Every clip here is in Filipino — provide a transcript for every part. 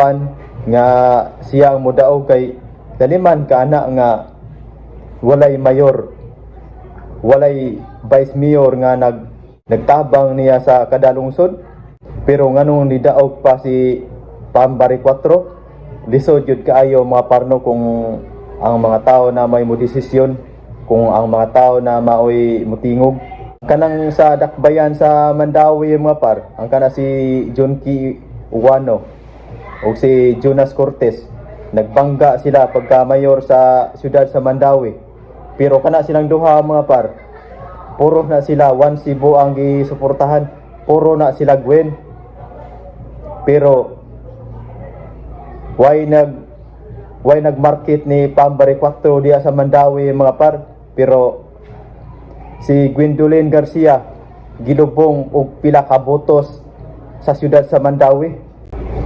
katuhuan nga siyang modaog kay daliman ka ana nga walay mayor, walay vice mayor nga nagtabang niya sa kada lungsod. Pero nganong nidaog pa si Pambari 4, lisod yun kaayo mga parno kung ang mga tao na may modesisyon, kung ang mga tao na maoy mutingog. Kanang sa dakbayan sa Mandawi mga par, ang kana si John Key Uwano o si Jonas Cortez, nagbangga sila pagka mayor sa siyudad sa Mandawi. Pero kana silang duha mga par, puro na sila one Cebu ang gisuportahan, puro na sila Gwen. Pero why nagmarket ni Pambari 4 diya sa Mandawi mga par, pero si Gwendolyn Garcia gilubong og pila ka botos sa siyudad sa Mandawi.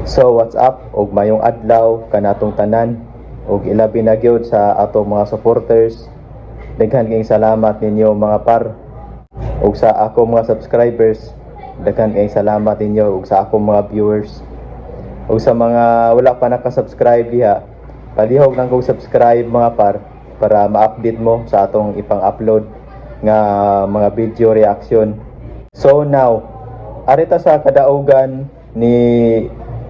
So what's up og mayong adlaw kanatong tanan og ilabi na gyud sa atong mga supporters. Daghan kayong salamat ninyo mga par, og sa ako mga subscribers daghan kayong salamat ninyo, og sa ako mga viewers, og sa mga wala pa naka-subscribe diha, palihog nang kong subscribe mga par para ma-update mo sa atong ipang-upload nga mga video reaction. So now arita sa kadaugan ni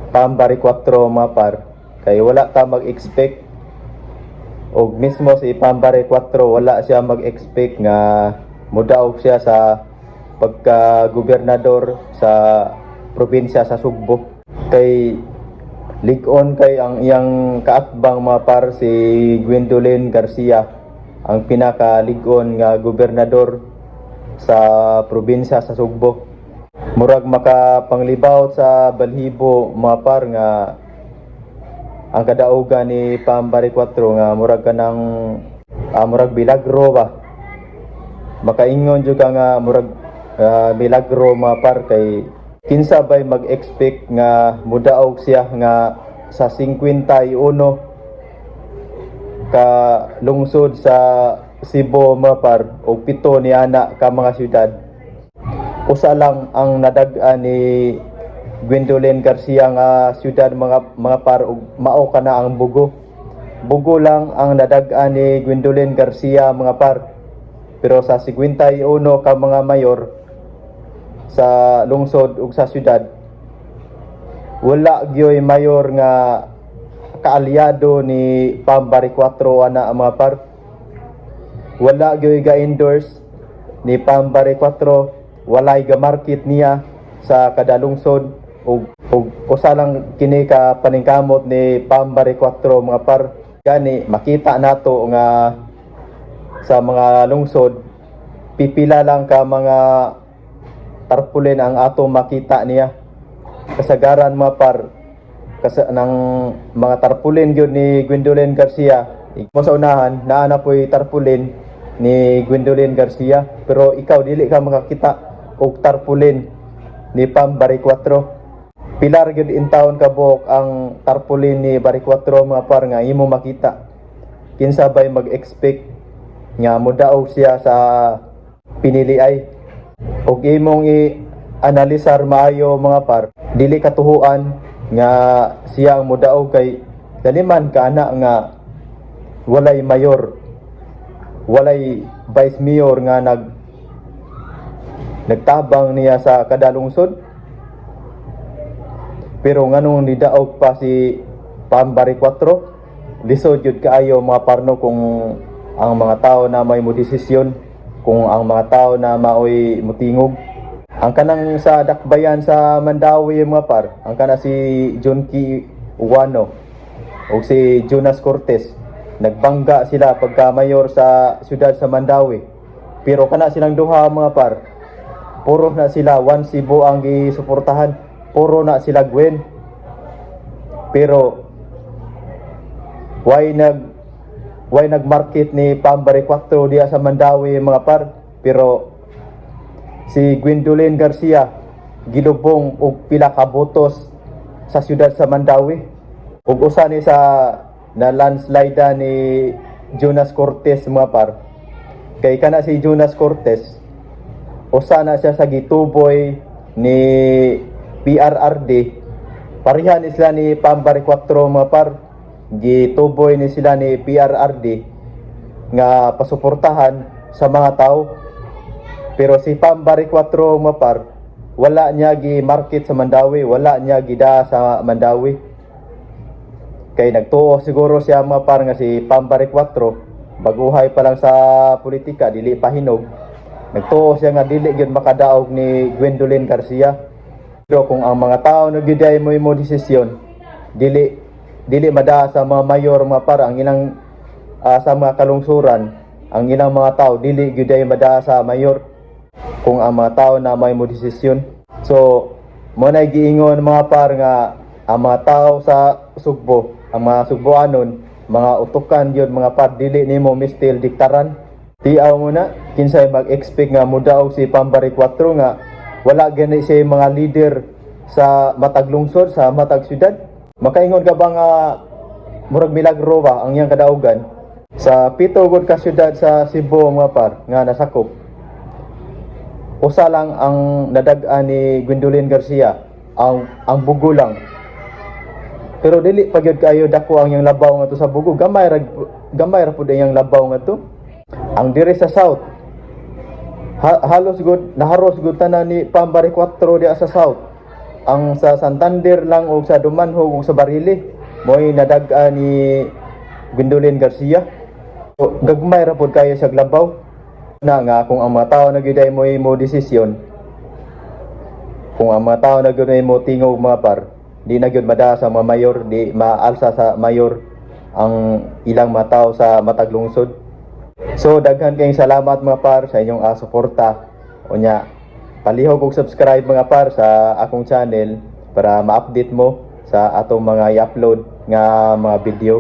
Pambari 4 mga par, kay wala ta mag-expect, og mismo si Pambari 4 wala siya mag-expect nga mudaog siya sa pagka-gobernador sa probinsya sa Sugbo. Kay lig-on kay ang iyang kaatbang mga par si Gwendolyn Garcia, ang pinaka-lig-on nga gobernador sa probinsya sa Sugbo. Murag makapanglibaw sa balhibo mga par nga ang kadaugan ni Pambari 4 nga murag kanang murag bilagro ba. Makaingon jud ka nga murag milagro mga par, kay kinsa bay mag-expect nga mudaog siya nga sa 51 ka lungsod sa Cebu mga par, o 7 ni ana ka mga syudad. Usa lang ang nadag-an ni Gwendolyn Garcia nga syudad mga par, ug mao kana ang Bugo. Bugo lang ang nadag-an ni Gwendolyn Garcia mga par. Pero sa 51 ka mga mayor sa lungsod ug sa syudad, wala gyoy mayor nga kaalyado ni Pambari 4 ana mga par. Wala gyoy ga-endorse ni Pambari 4, walay ga-market niya sa kada lungsod, ug usa lang kini ka paningkamot ni Pambari 4 mga par. Gani makita nato nga sa mga lungsod pipila lang ka mga tarpaulin ang ato makita niya. Kasagaran mga par, ng mga tarpaulin gyud ni Gwendolyn Garcia. Mo sa unahan naa na po'y tarpaulin ni Gwendolyn Garcia, pero ikaw dili ka makakita og tarpaulin ni Pambari 4. Pilar gyud in town kabuok ang tarpaulin ni Bari 4 mga par nga imo makita. Kinsa bay mag-expect nga mudaog siya sa piniliay? Og imong i-analisar maayo mga par, dili katuhuan nga siya ang mudaog kay daliman ka ana nga walay mayor, walay vice mayor nga nagtabang niya sa kada lungsod. Pero nganong nidaog pa si Pambari 4, lisod yun kaayo mga parno kung ang mga tao na may modesisyon, kung ang mga tao na maoy mutingog. Ang kanang sa dakbayan sa Mandawi mga par, ang kana si John Key Uwano o si Jonas Cortez, nagbangga sila pagka mayor sa siyudad sa Mandawi. Pero kana silang duha mga par, puro na sila one Cebu ang gisuportahan, puro na sila Gwen. Pero why nagmarket ni Pambari 4 diya sa Mandawi mga par, pero si Gwendolyn Garcia gilubong og pila ka botos sa siyudad sa Mandawi. Ug usa ni sa na landslide ni Jonas Cortez mga par, kay kana si Jonas Cortez usa na siya sa gituboy ni PRRD Parihan ni sila ni Pambari 4 mga par. Gituboy ni sila ni PRRD nga pasuportahan sa mga tao. Pero si Pambari 4 mga par, wala niya gi-market sa Mandawi, wala niya gida sa Mandawi. Kay nagtuo siguro siya mga par nga si Pambari 4, baguhay pa lang sa politika, dili pa hinog. Nagtuo siya nga dili gyud makadaog ni Gwendolyn Garcia. Pero kung ang mga tao nagyuday mo desisyon, dili mada sa mga mayor mga par, ang ilang sa mga kalungsuran, ang ilang mga tao dili gyuday mada sa mayor kung ang mga tao na may mo desisyon. So mo na giingon mga par nga ang mga tao sa Sugbo, ang mga Sugboanon, mga utukan yun mga par, dili nimo mistil diktaran. Tiaw mo na kinsay mag-expect nga mudaog si Pambari 4 nga wala gani siya mga leader sa matag lungsod, sa matag syudad. Makaingon ka ba nga murag milagro ba ang iyang kadaugan sa pito gud ka syudad sa Cebu mga par nga nasakop? Usa lang ang nadag-an ni Gwendolyn Garcia, ang Bugo lang. Pero dili pa gyud kayo dako ang iyang labaw nga to sa Bugo, gamay ra pud iyang labaw nga to. Ang diri sa South, halos gud naharos gud tanan ni Pambari 4 diya sa South. Ang sa Santander lang o sa Dumanhog o sa Barili mo'y nadag-an ni Gwendolyn Garcia. So, gagmay ra pud kayo sa labaw na nga kung ang mga tao nagyuday mo desisyon, kung ang mga tao nagyuday mo tingog mga par, di na gyud mada sa mga mayor, di maalsa sa mayor ang ilang mga tao sa matag lungsod. So daghan kayong salamat mga par sa inyong suporta. Unya palihog og subscribe mga par sa akong channel para ma-update mo sa atong mga i-upload nga mga video.